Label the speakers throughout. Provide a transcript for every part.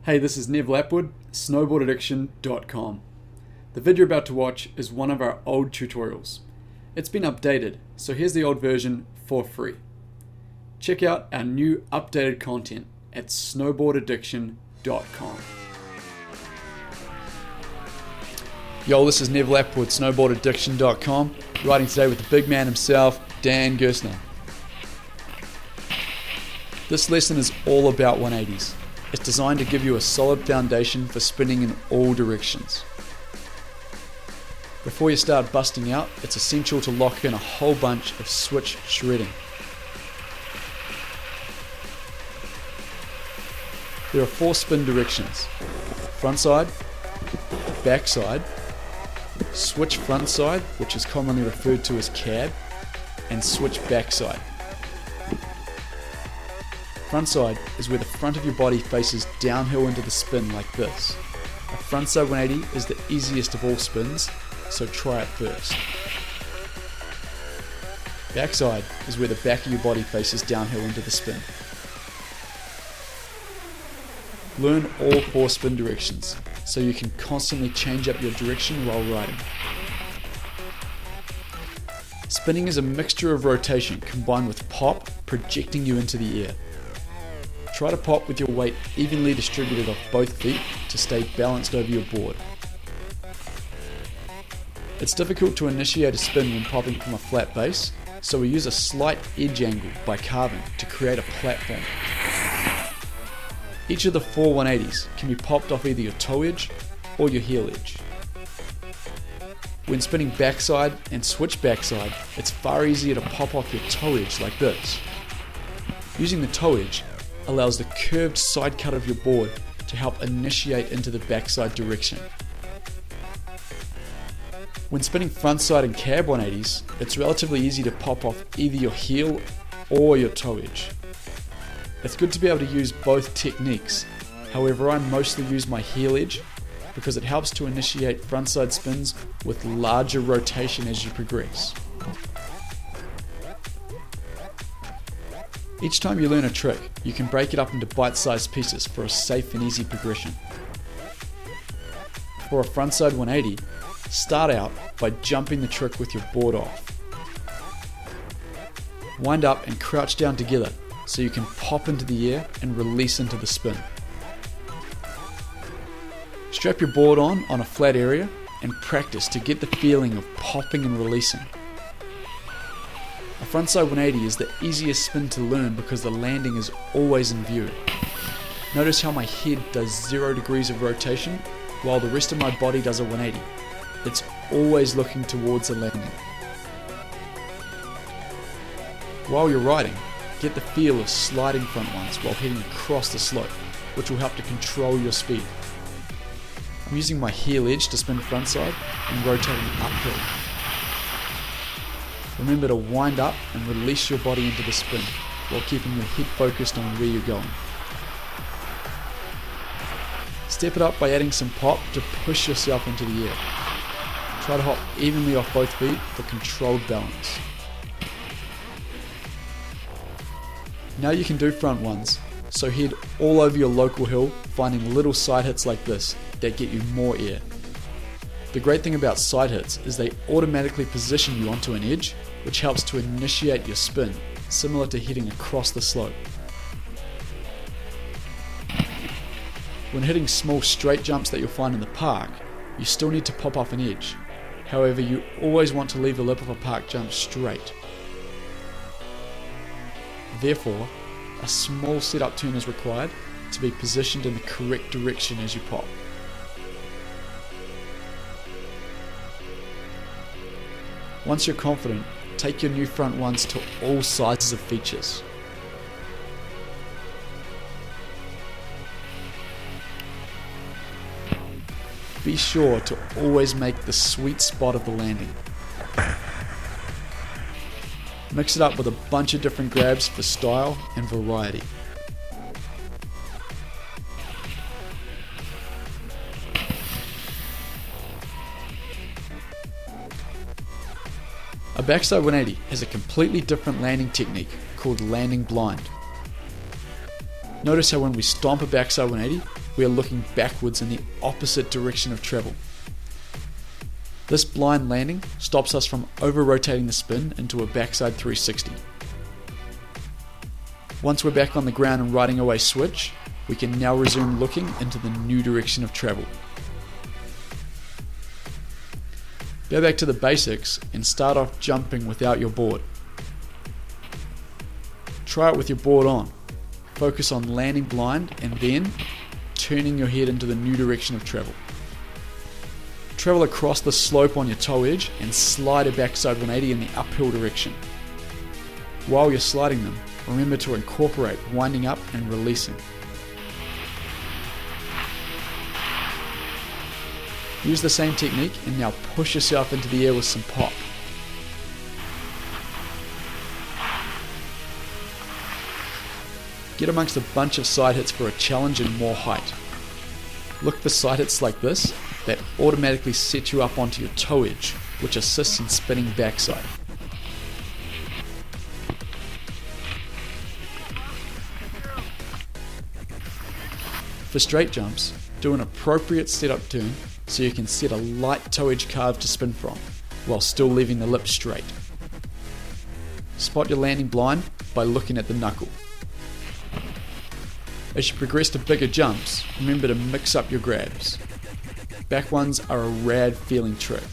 Speaker 1: Hey, this is Nev Lapwood, snowboardaddiction.com. The video you're about to watch is one of our old tutorials. It's been updated, so here's the old version for free. Check out our new updated content at snowboardaddiction.com. Yo, this is Nev Lapwood, snowboardaddiction.com, writing today with the big man himself, Dan Gerstner. This lesson is all about 180s. It's designed to give you a solid foundation for spinning in all directions. Before you start busting out, it's essential to lock in a whole bunch of switch shredding. There are 4 spin directions: frontside, backside, switch frontside, which is commonly referred to as cab, and switch backside. Frontside is where the front of your body faces downhill into the spin like this. A frontside 180 is the easiest of all spins, so try it first. Backside is where the back of your body faces downhill into the spin. Learn all 4 spin directions, so you can constantly change up your direction while riding. Spinning is a mixture of rotation combined with pop projecting you into the air. Try to pop with your weight evenly distributed off both feet to stay balanced over your board. It's difficult to initiate a spin when popping from a flat base, so we use a slight edge angle by carving to create a platform. Each of the 4 180s can be popped off either your toe edge or your heel edge. When spinning backside and switch backside, it's far easier to pop off your toe edge like this. Using the toe edge allows the curved side cut of your board to help initiate into the backside direction. When spinning frontside and cab 180s, it's relatively easy to pop off either your heel or your toe edge. It's good to be able to use both techniques, however I mostly use my heel edge because it helps to initiate frontside spins with larger rotation as you progress. Each time you learn a trick, you can break it up into bite-sized pieces for a safe and easy progression. For a frontside 180, start out by jumping the trick with your board off. Wind up and crouch down together so you can pop into the air and release into the spin. Strap your board on a flat area and practice to get the feeling of popping and releasing. A frontside 180 is the easiest spin to learn because the landing is always in view. Notice how my head does 0 degrees of rotation while the rest of my body does a 180. It's always looking towards the landing. While you're riding, get the feel of sliding front ones while heading across the slope, which will help to control your speed. I'm using my heel edge to spin frontside and rotating uphill. Remember to wind up and release your body into the spin while keeping your head focused on where you're going. Step it up by adding some pop to push yourself into the air. Try to hop evenly off both feet for controlled balance. Now you can do front ones, so head all over your local hill, finding little side hits like this that get you more air. The great thing about side hits is they automatically position you onto an edge, which helps to initiate your spin, similar to heading across the slope. When hitting small straight jumps that you'll find in the park, you still need to pop off an edge. However, you always want to leave the lip of a park jump straight. Therefore, a small setup turn is required to be positioned in the correct direction as you pop. Once you're confident, take your new front ones to all sizes of features. Be sure to always make the sweet spot of the landing. Mix it up with a bunch of different grabs for style and variety. A backside 180 has a completely different landing technique called landing blind. Notice how when we stomp a backside 180, we are looking backwards in the opposite direction of travel. This blind landing stops us from over-rotating the spin into a backside 360. Once we're back on the ground and riding away switch, we can now resume looking into the new direction of travel. Go back to the basics and start off jumping without your board. Try it with your board on. Focus on landing blind and then turning your head into the new direction of travel. Travel across the slope on your toe edge and slide a backside 180 in the uphill direction. While you're sliding them, remember to incorporate winding up and releasing. Use the same technique and now push yourself into the air with some pop. Get amongst a bunch of side hits for a challenge and more height. Look for side hits like this that automatically set you up onto your toe edge, which assists in spinning backside. For straight jumps, do an appropriate setup turn so you can set a light toe edge carve to spin from, while still leaving the lip straight. Spot your landing blind by looking at the knuckle. As you progress to bigger jumps, remember to mix up your grabs. Back ones are a rad feeling trick.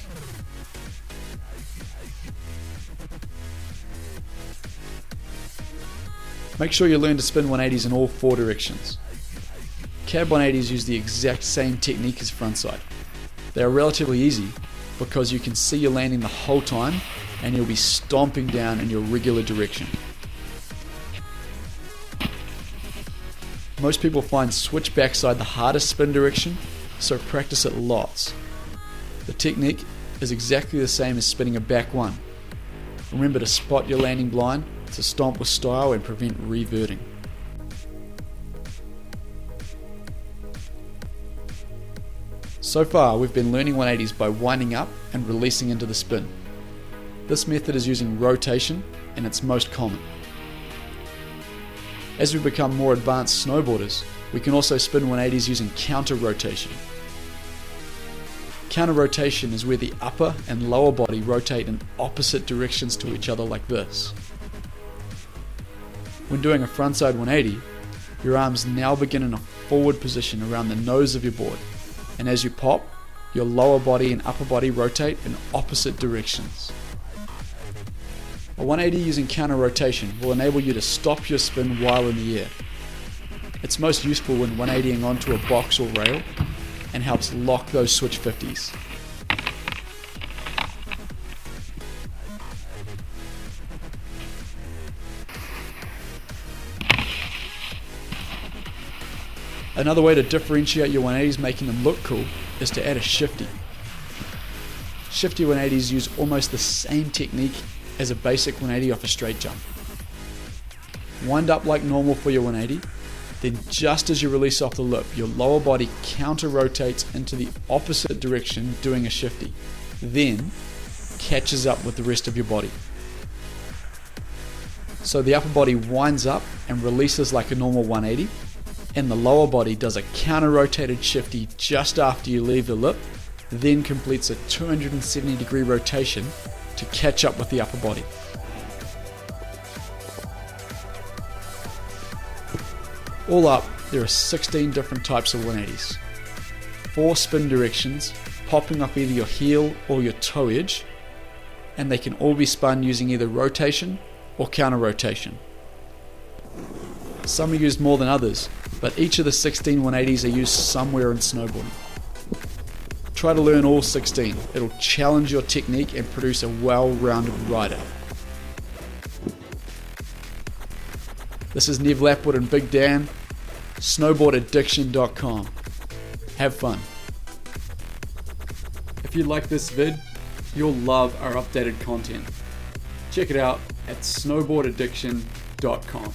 Speaker 1: Make sure you learn to spin 180s in all four directions. Cab 180s use the exact same technique as frontside. They are relatively easy because you can see you're landing the whole time and you'll be stomping down in your regular direction. Most people find switch backside the hardest spin direction, so practice it lots. The technique is exactly the same as spinning a back one. Remember to spot your landing blind, to stomp with style and prevent reverting. So far we've been learning 180s by winding up and releasing into the spin. This method is using rotation and it's most common. As we become more advanced snowboarders, we can also spin 180s using counter rotation. Counter rotation is where the upper and lower body rotate in opposite directions to each other like this. When doing a frontside 180, your arms now begin in a forward position around the nose of your board, and as you pop, your lower body and upper body rotate in opposite directions. A 180 using counter rotation will enable you to stop your spin while in the air. It's most useful when 180ing onto a box or rail and helps lock those switch 50s. Another way to differentiate your 180s making them look cool is to add a shifty. Shifty 180s use almost the same technique as a basic 180 off a straight jump. Wind up like normal for your 180, then just as you release off the lip, your lower body counter rotates into the opposite direction doing a shifty, then catches up with the rest of your body. So the upper body winds up and releases like a normal 180, and the lower body does a counter rotated shifty just after you leave the lip, then completes a 270 degree rotation to catch up with the upper body. All up, there are 16 different types of 180s. 4 spin directions, popping up either your heel or your toe edge, and they can all be spun using either rotation or counter rotation. Some are used more than others, but each of the 16 180s are used somewhere in snowboarding. Try to learn all 16. It'll challenge your technique and produce a well-rounded rider. This is Nev Lapwood and Big Dan, snowboardaddiction.com. Have fun. If you like this vid, you'll love our updated content. Check it out at snowboardaddiction.com.